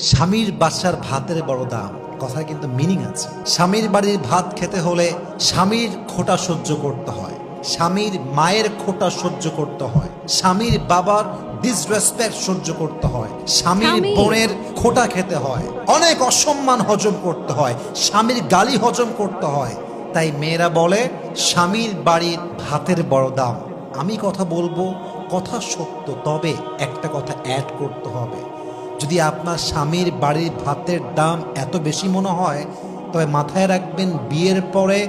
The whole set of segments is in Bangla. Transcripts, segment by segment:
স্বামীর বাসার ভাতের বড় দাম, কথার কিন্তু মিনিং আছে। স্বামীর বাড়ির ভাত খেতে হলে স্বামীর খোঁটা সহ্য করতে হয়, স্বামীর মায়ের খোঁটা সহ্য করতে হয়, স্বামীর বাবার ডিসরেসপেক্ট সহ্য করতে হয়, স্বামীর বোনের খোঁটা খেতে হয়, অনেক অসম্মান হজম করতে হয়, স্বামীর গালি হজম করতে হয়। তাই মেয়েরা বলে স্বামীর বাড়ির ভাতের বড় দাম। আমি কথা বলবো, কথা সত্য, তবে একটা কথা অ্যাড করতে হবে। যদি আপনার স্বামীর বাড়ির ভাতের দাম এত বেশি মনে হয়, তবে মাথায় রাখবেন বিয়ের পরে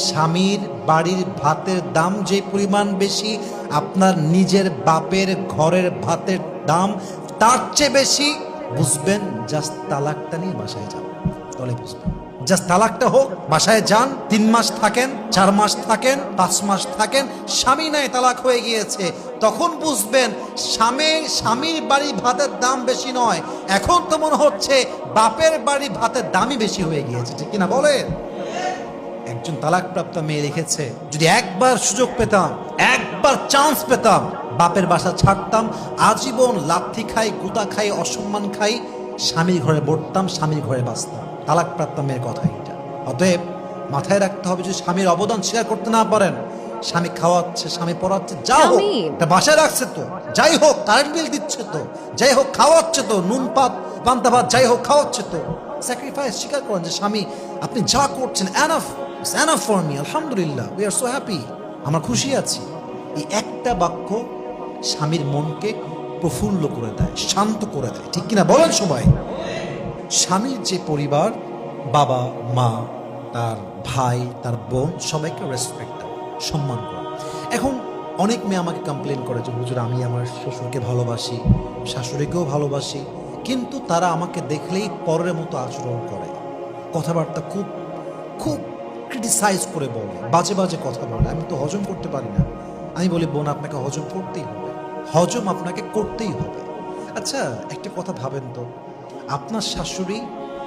স্বামীর বাড়ির ভাতের দাম যে পরিমাণ বেশি, আপনার নিজের বাপের ঘরের ভাতের দাম তার চেয়ে বেশি। বুঝবেন, জাস্ট তালাকটা নিয়ে বাসায় যান, তাহলে বুঝবেন। জাস্ট তালাকটা হোক, বাসায় যান, 3 মাস থাকেন, 4 মাস থাকেন, 5 মাস থাকেন, স্বামী নাই তালাক হয়ে গিয়েছে, তখন বুঝবেন স্বামীর বাড়ি ভাতের দাম বেশি নয়, এখন তো মনে হচ্ছে বাপের বাড়ি ভাতের দামই বেশি হয়ে গিয়েছে, ঠিক কিনা বলেন? একজন তালাকপ্রাপ্ত মেয়ে লিখেছে, যদি একবার সুযোগ পেতাম, একবার চান্স পেতাম, বাপের বাসা ছাড়তাম, আজীবন লাথি খাই, গুতা খাই, অসম্মান খাই, স্বামীর ঘরে বসতাম, স্বামীর ঘরে বাঁচতাম। তালাকপ্রাপ্ত মেয়ের কথা এটা। অতএব মাথায় রাখতে হবে, যদি স্বামীর অবদান স্বীকার করতে না পারেন, স্বামী খাওয়াচ্ছে, স্বামী পড়াচ্ছে, যা হোক, এটা বাসায় রাখছে তো, যাই হোক কারেন্ট বিল দিচ্ছে তো, যাই হোক খাওয়াচ্ছে তো, নুন পান্তা ভাত যাই হোক খাওয়াচ্ছে তো, স্যাক্রিফাইস স্বীকার করেন যে স্বামী আপনি যা করছেন এনাফ, এনাফ ফর মি, আলহামদুলিল্লাহ, উই আর সো হ্যাপি, আমরা খুশি আছি। এই একটা বাক্য স্বামীর মনকে প্রফুল্ল করে দেয়, শান্ত করে দেয়, ঠিক কিনা বলেন সবাই? স্বামীর যে পরিবার, বাবা মা, তার ভাই, তার বোন, সবাইকে রেসপেক্ট দেয়, সম্মান করে। এখন অনেক মেয়ে আমাকে কমপ্লেন করে যে হুজুর, আমি আমার শ্বশুরকে ভালোবাসি, শাশুড়িকেও ভালোবাসি, কিন্তু তারা আমাকে দেখলেই পরের মতো আচরণ করে, কথাবার্তা খুব খুব ক্রিটিসাইজ করে বলে, বাজে বাজে কথা বলে, আমি তো হজম করতে পারি না। আমি বলি, বোন, আপনাকে হজম করতেই হবে, হজম আপনাকে করতেই হবে। আচ্ছা, একটা কথা ভাবেন তো, আপনার শাশুড়ি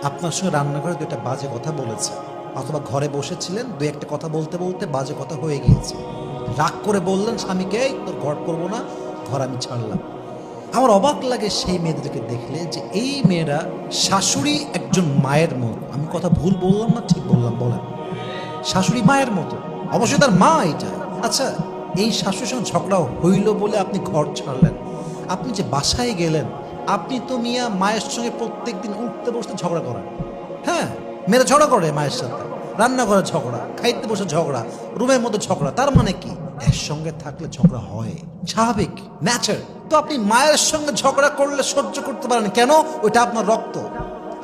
আপনার সঙ্গে রান্নাঘরে 2টা বাজে কথা বলেছে, অথবা ঘরে বসেছিলেন, 2-1টা কথা বলতে বলতে বাজে কথা হয়ে গিয়েছে, রাগ করে বললেন স্বামীকে, তোর ঘর করবো না, ঘর আমি ছাড়লাম। আমার অবাক লাগে সেই মেয়েদেরকে দেখলে, যে এই মেয়েরা শাশুড়ি একজন মায়ের মতো। আমি কথা ভুল বললাম না ঠিক বললাম বলেন? শাশুড়ি মায়ের মতো, অবশ্যই তার মা এটা। আচ্ছা, এই শাশুড়ির সঙ্গে ঝগড়া হইল বলে আপনি ঘর ছাড়লেন, আপনি যে বাসায় গেলেন, আপনি তো মিয়া মায়ের সঙ্গে প্রত্যেকদিন উঠতে বসতে ঝগড়া করেন। হ্যাঁ, মেয়েরা ঝগড়া করে মায়ের সাথে, রান্নাঘরে ঝগড়া, খাইতে বসে ঝগড়া, রুমের মধ্যে ঝগড়া। তার মানে কি? একসঙ্গে থাকলে ঝগড়া হয়, স্বাভাবিক, ন্যাচার। তো আপনি মায়ের সঙ্গে ঝগড়া করলে সহ্য করতে পারেন কেন? ওইটা আপনার রক্ত।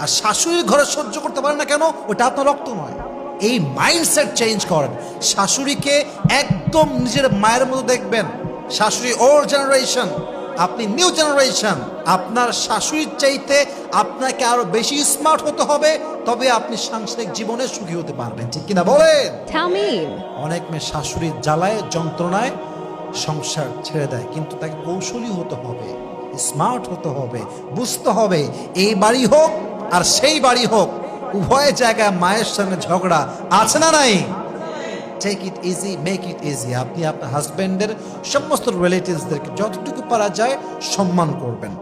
আর শাশুড়ির ঘরে সহ্য করতে পারেন না কেন? ওইটা আপনার রক্ত নয়। এই মাইন্ডসেট চেঞ্জ করেন। শাশুড়িকে একদম নিজের মায়ের মতো দেখবেন। শাশুড়ি ওল্ড জেনারেশন, আপনি নিউ জেনারেশন। আপনার শাশুড়ির চাইতে আপনাকে আরো বেশি স্মার্ট হতে হবে, তবে আপনি সাংসারিক জীবনে সুখী হতে পারবেন, ঠিক কিনা বলেন? অনেক মেয়ে শাশুড়ির জ্বালায়, যন্ত্রণায় সংসার ছেড়ে দেয়, কিন্তু তাকে কৌশলী হতে হবে, স্মার্ট হতে হবে, বুঝতে হবে এই বাড়ি হোক আর সেই বাড়ি হোক, উভয় জায়গায় মায়ের সঙ্গে ঝগড়া আছে না নাই? Take it easy, make it easy. আপনি আপনার হাজব্যান্ডের সমস্ত রিলেটিভসদেরকে যতটুকু পারা যায় সম্মান করবেন।